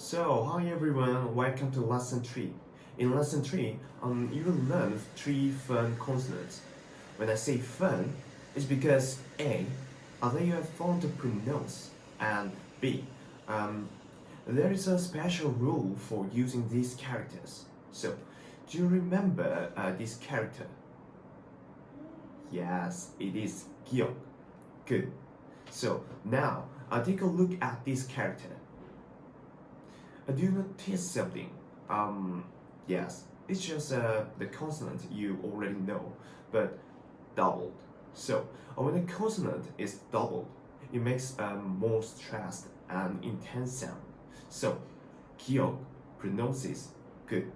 So, hi everyone, welcome to lesson 3. In lesson 3, you will learn 3 fun consonants. When I say fun, it's because A, they are fun to pronounce, and B, there is a special rule for using these characters. So, do you remember this character? Yes, it is Giyeok. Good. So, now, take a look at this character. Do you notice something? Yes, it's just the consonant you already know, but doubled. So when a consonant is doubled, it makes a more stressed and intense sound. So Giyeok pronounces good,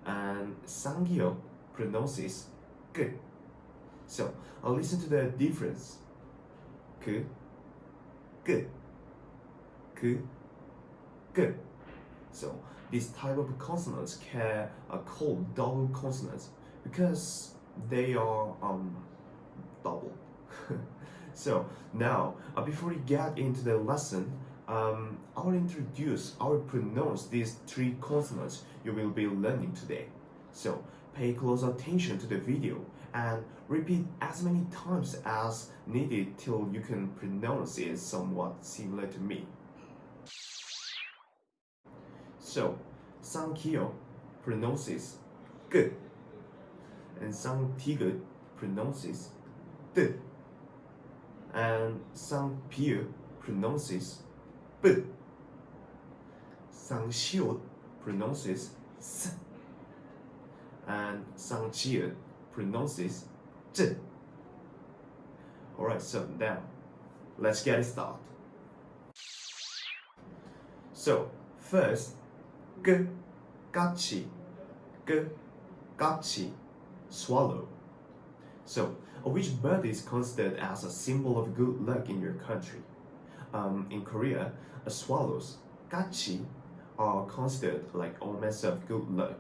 and Ssang Ji-eut pronounces good. So listen to the difference. Good, good, good, good. So this type of consonants are called double consonants because they are double. So now, before we get into the lesson, I will pronounce these 3 consonants you will be learning today. So pay close attention to the video and repeat as many times as needed till you can pronounce it somewhat similar to me. So, Ssang Ji-eut pronounces good, and Ssang Ji-eut pronounces D, and Ssang Ji-eut pronounces B, Ssang Ji-eut pronounces S, and Ssang Ji-eut pronounces Zh. Alright, so now, let's get it started. So, first, Kkachi, Kkachi, swallow. So, which bird is considered as a symbol of good luck in your country? In Korea, swallows, Kkachi, are considered like omens of good luck.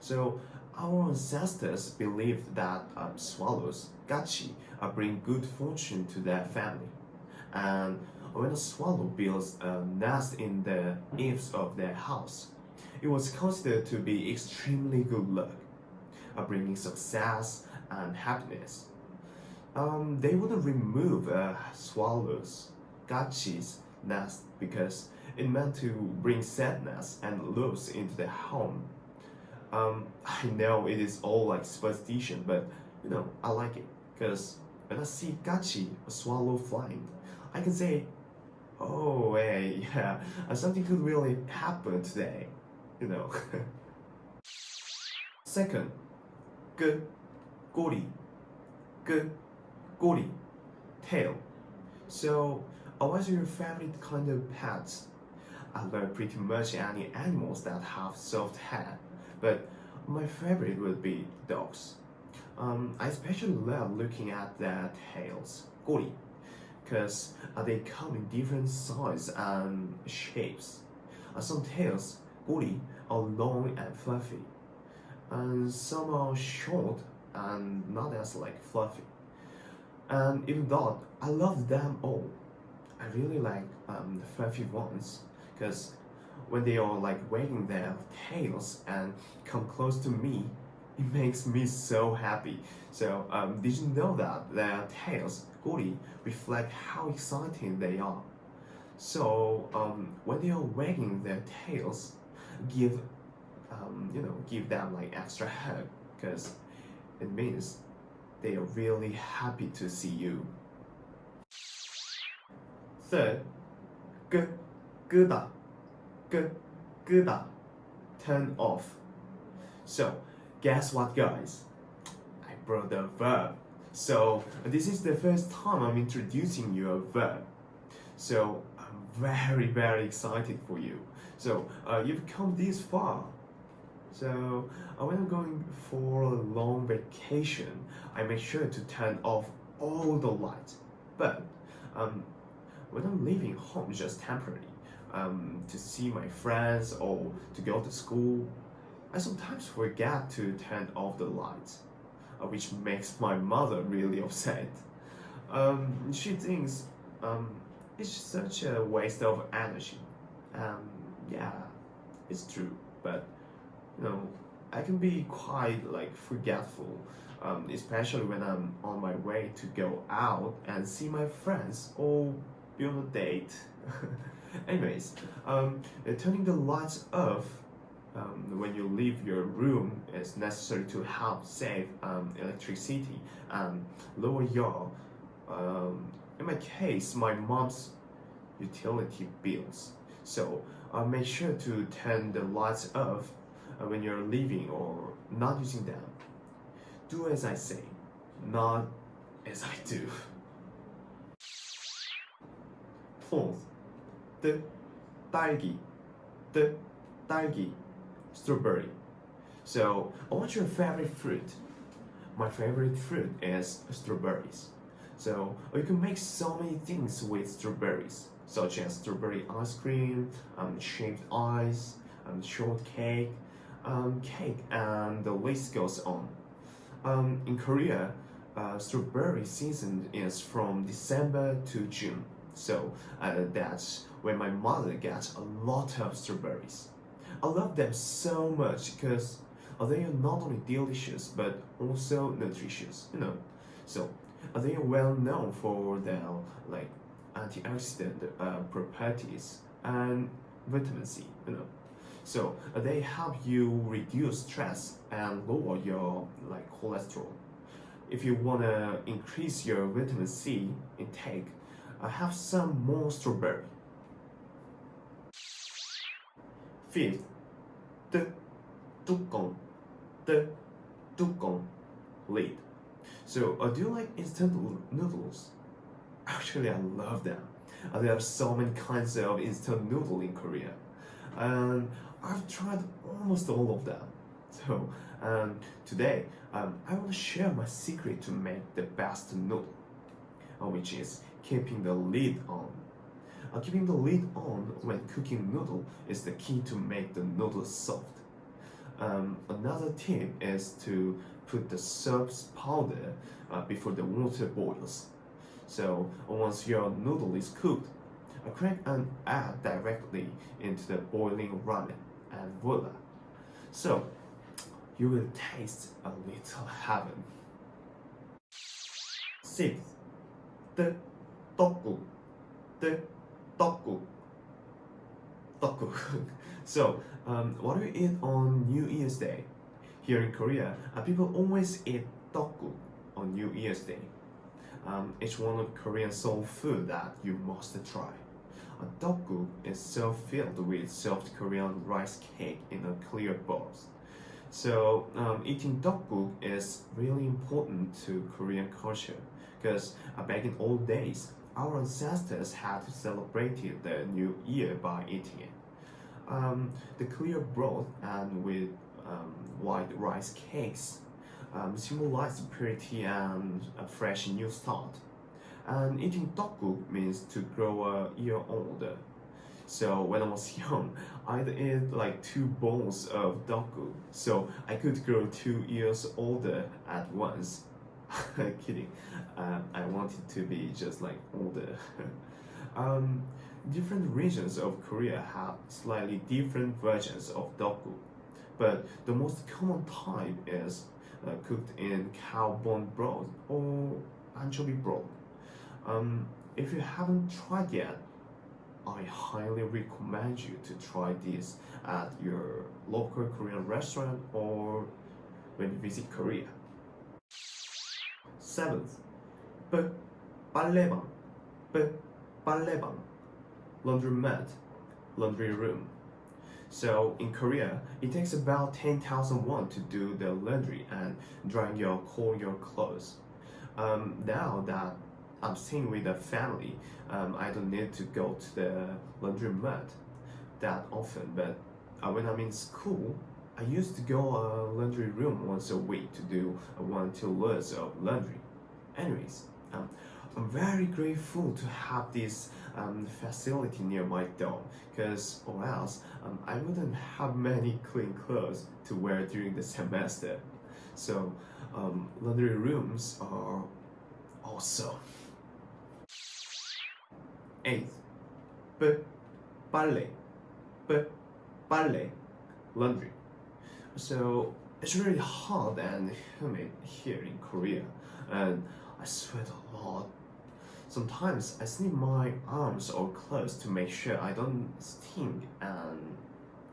So, our ancestors believed that swallows, Kkachi, bring good fortune to their family. And when a swallow builds a nest in the eaves of their house, it was considered to be extremely good luck, bringing success and happiness. They wouldn't remove a swallow's, Kkachi's nest because it meant to bring sadness and loss into the home. I know it is all like superstition, but I like it because when I see Kkachi, a swallow flying, I can say, oh, hey, yeah, something could really happen today, Second, Kkori, Kkori, tail. So, what's your favorite kind of pets? I love pretty much any animals that have soft hair, but my favorite would be dogs. I especially love looking at their tails, Kkori, because they come in different sizes and shapes. Some tails, Kkori, are long and fluffy, and some are short and not as fluffy. And even though I love them all, I really like the fluffy ones because when they are wagging their tails and come close to me, it makes me so happy. So did you know that their tails, Kkori, reflect how exciting they are? So when they are wagging their tails, give them extra hug because it means they are really happy to see you. Third, Kkeu-da, Kkeu-da, turn off. So guess what, guys? I brought the verb. So this is the first time I'm introducing you a verb. So I'm very, very excited for you. So you've come this far. So when I'm going for a long vacation, I make sure to turn off all the lights. But when I'm leaving home just temporarily, to see my friends or to go to school, I sometimes forget to turn off the lights, which makes my mother really upset. She thinks it's such a waste of energy. Yeah, it's true, but you know, I can be quite like forgetful, especially when I'm on my way to go out and see my friends or be on a date. Anyways, turning the lights off when you leave your room is necessary to help save electricity and lower your, in my case, my mom's utility bills. So make sure to turn the lights off when you're leaving or not using them. Do as I say, not as I do. Fourth, the Dal-gi, the Dal-gi, strawberry. So, what's your favorite fruit? My favorite fruit is strawberries. So, you can make so many things with strawberries, such as strawberry ice cream, shaved ice, shortcake, cake, and the list goes on. In Korea, strawberry season is from December to June. So that's when my mother gets a lot of strawberries. I love them so much because they are not only delicious but also nutritious, you know. So they are well known for their like antioxidant properties and vitamin C, you know. So they help you reduce stress and lower your like cholesterol. If you wanna increase your vitamin C intake, have some more strawberry. Fifth, the Ddu-ggeong, the Ddu-ggeong lid. So, do you like instant noodles? Actually, I love them. There are so many kinds of instant noodle in Korea, and I've tried almost all of them. So, today, I want to share my secret to make the best noodle, which is keeping the lid on. Keeping the lid on when cooking noodle is the key to make the noodles soft. Another tip is to put the soap powder before the water boils. So once your noodle is cooked, crack an egg directly into the boiling ramen and voila. So you will taste a little heaven. Sixth, the Doku, the Doku, Doku. So, what do you eat on New Year's Day? Here in Korea, people always eat Doku on New Year's Day. It's one of Korean soul food that you must try. Ddeok-gook is so filled with soft Korean rice cake in a clear bowl. So eating Ddeok-gook is really important to Korean culture because back in old days, our ancestors had to celebrate the new year by eating it. The clear broth and with white rice cakes symbolize purity and a fresh new start. And eating Ddeok-gook means to grow a year older. So when I was young, I'd eat like 2 bowls of Ddeok-gook, so I could grow 2 years older at once. Kidding. I wanted to be just like older. Different regions of Korea have slightly different versions of Ddeok-gook, but the most common type is cooked in cow bone broth or anchovy broth. If you haven't tried yet, I highly recommend you to try this at your local Korean restaurant or when you visit Korea. Seventh, Bbalrae-ang, Bbalrae-ang, laundromat, laundry room. So in Korea, it takes about 10,000 won to do the laundry and drying your clothes. Now that I'm staying with a family, I don't need to go to the laundromat that often, but when I'm in school, I used to go a laundry room once a week to do 1-2 loads of laundry. Anyways, I'm very grateful to have this facility near my door, because or else I wouldn't have many clean clothes to wear during the semester. So laundry rooms are awesome. Eighth, ballet, Bbalrae, laundry. So it's really hot and humid here in Korea, and I sweat a lot. Sometimes I sneak my arms or clothes to make sure I don't stink, and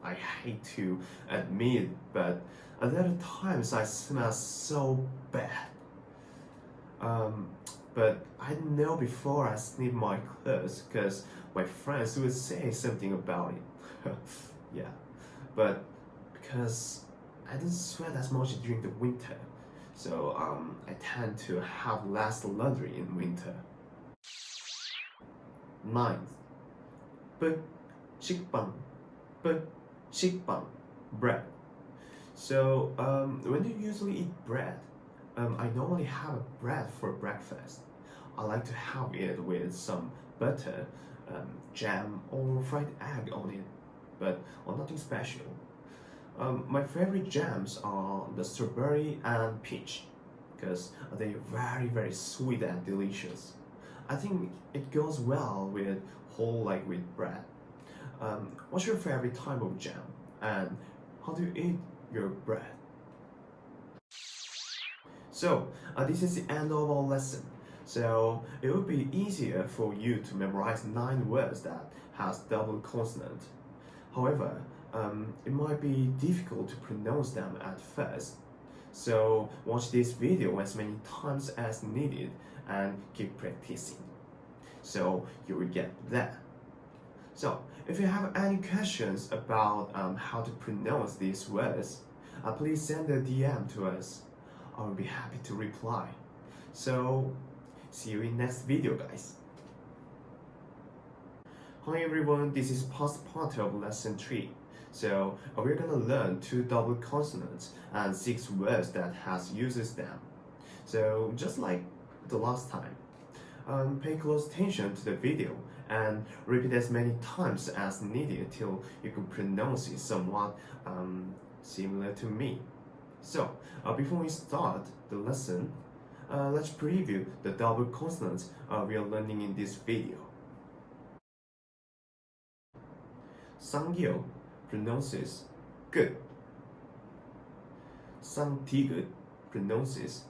I hate to admit, but at other times I smell so bad. But I know before I sneak my clothes because my friends would say something about it. Yeah, but because I don't sweat as much during the winter, so I tend to have less laundry in winter. Ninth, Shik-Bbang, Shik-Bbang, bread. So when you usually eat bread, I normally have a bread for breakfast. I like to have it with some butter, jam, or fried egg on it, but nothing special. My favorite jams are the strawberry and peach, because they're very sweet and delicious. I think it goes well with whole wheat bread. What's your favorite type of jam, and how do you eat your bread? So this is the end of our lesson. So it would be easier for you to memorize 9 words that has double consonant. However, it might be difficult to pronounce them at first. So watch this video as many times as needed and keep practicing. So you will get that. So if you have any questions about how to pronounce these words, please send a DM to us. I will be happy to reply. So see you in next video, guys. Hi everyone, this is past part of lesson 3. So we're gonna learn 2 double consonants and 6 words that has uses them. So just like the last time, pay close attention to the video and repeat as many times as needed till you can pronounce it somewhat similar to me. So before we start the lesson, let's preview the double consonants we are learning in this video. Ssang Ji-eut pronounces good. Ssang Di-geut pronounces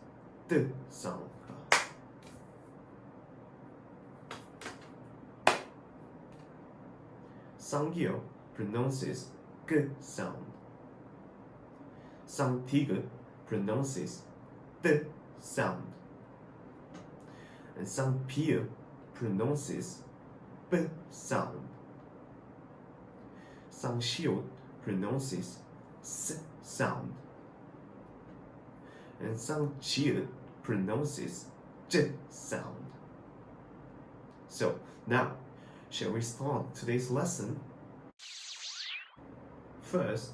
the sound. Ssang Ji-eut pronounces good sound. Ssang Di-geut pronounces the sound. And Ssang Bi-Eub pronounces b sound. Ssang Ji-eut pronounces s sound. And Ssang Ji-eut pronounces j sound. So now, shall we start today's lesson? First,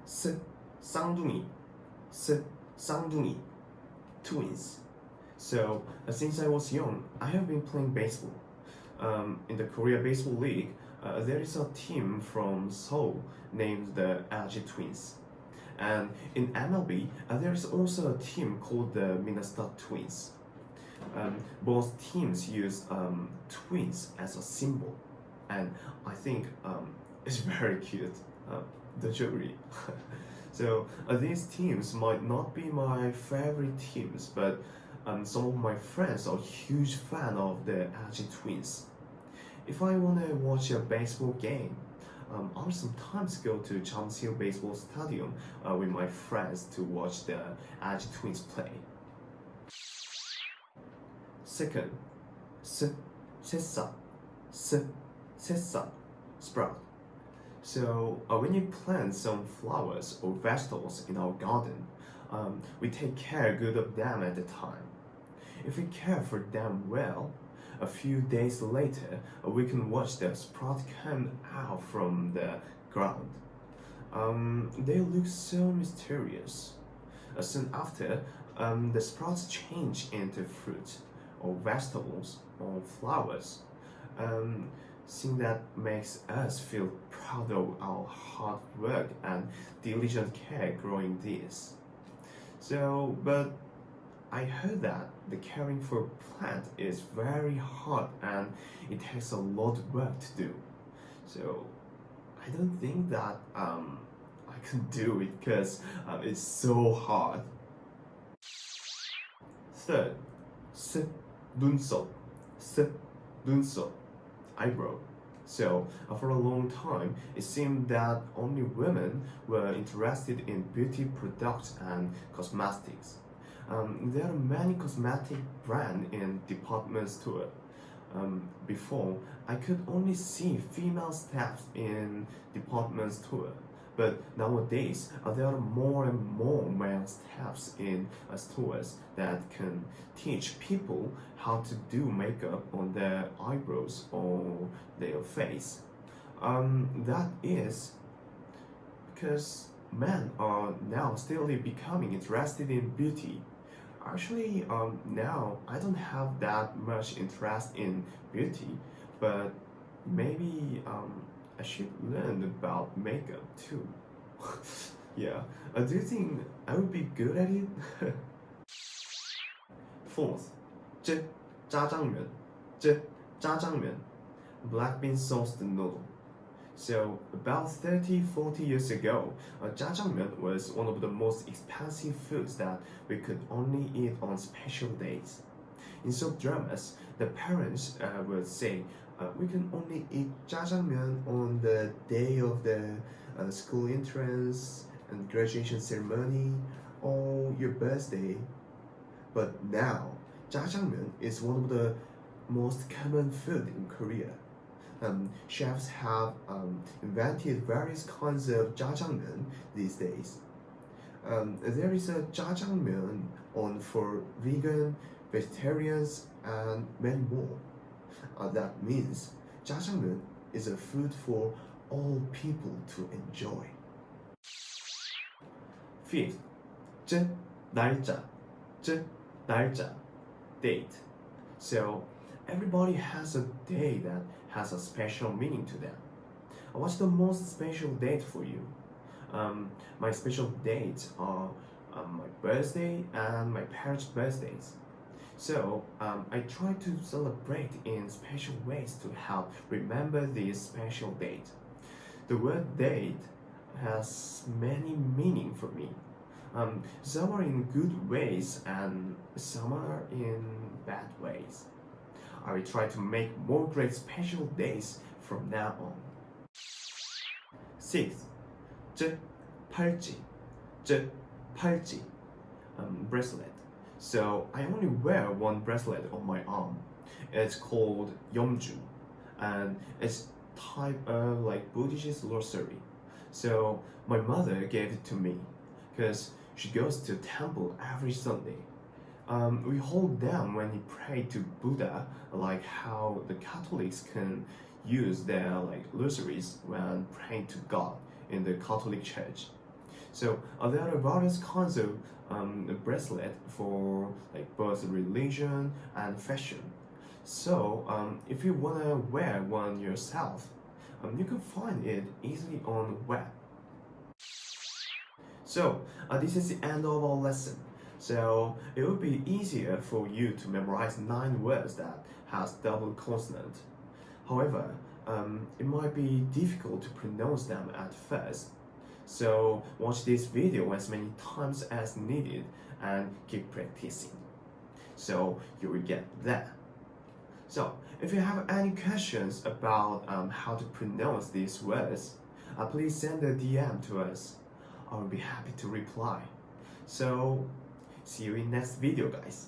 Ssang-dung-I, Ssang-dung-I, twins. So since I was young, I have been playing baseball. In the Korea Baseball League, there is a team from Seoul named the LG Twins. And in MLB, there is also a team called the Minnesota Twins. Both teams use twins as a symbol, and I think it's very cute. Don't you agree? So these teams might not be my favorite teams, but some of my friends are huge fan of the LG Twins. If I want to watch a baseball game, I'll sometimes go to Jeonsil Baseball Stadium with my friends to watch the LG Twins play. Second, Sae-SSak, Sae-SSak, sprout. So when you plant some flowers or vegetables in our garden, we take good of them at the time. If we care for them well, a few days later, we can watch the sprout come out from the ground. They look so mysterious. Soon after, the sprouts change into fruit, or vegetables, or flowers. Thing that makes us feel proud of our hard work and diligent care growing this. So, but I heard that the caring for plant is very hard and it takes a lot of work to do. So I don't think that I can do it because it's so hard. Third, Nun-Sseob, Nun-Sseob, eyebrow. So for a long time, it seemed that only women were interested in beauty products and cosmetics. There are many cosmetic brands in department store. Before, I could only see female staffs in department store. But nowadays, there are more and more male staffs in stores that can teach people how to do makeup on their eyebrows or their face. That is because men are now still becoming interested in beauty. Actually, now I don't have that much interest in beauty, but maybe I should learn about makeup too. Yeah, do you think I would be good at it? Fourth, Jjajang-myeon, Jjajang-myeon, black bean sauce noodle. So about 30-40 years ago, Jjajangmyeon was one of the most expensive foods that we could only eat on special days. In soap dramas, the parents would say, we can only eat Jjajangmyeon on the day of the school entrance and graduation ceremony or your birthday. But now, Jjajangmyeon is one of the most common food in Korea. Chefs have invented various kinds of jjajangmyeon these days. There is a jjajangmyeon on for vegan, vegetarians, and many more. That means jjajangmyeon is a food for all people to enjoy. Fifth, Nal-Jja, Nal-Jja, date. So everybody has a day that has a special meaning to them. What's the most special date for you? My special dates are my birthday and my parents' birthdays. So I try to celebrate in special ways to help remember this special date. The word date has many meaning for me. Some are in good ways and some are in bad ways. I will try to make more great special days from now on. Sixth, Pal-jji, Pal-jji, bracelet. So I only wear one bracelet on my arm. It's called Yeomju, and it's type of like Buddhist rosary. So my mother gave it to me because she goes to temple every Sunday. We hold them when we pray to Buddha, like how the Catholics can use their like rosaries when praying to God in the Catholic Church. So there are various kinds of bracelet for like both religion and fashion. So if you wanna wear one yourself, you can find it easily on the web. So this is the end of our lesson. So it would be easier for you to memorize 9 words that has double consonant. However, it might be difficult to pronounce them at first. So watch this video as many times as needed and keep practicing. So you will get that. So if you have any questions about how to pronounce these words, please send a DM to us. I will be happy to reply. So see you in next video, guys.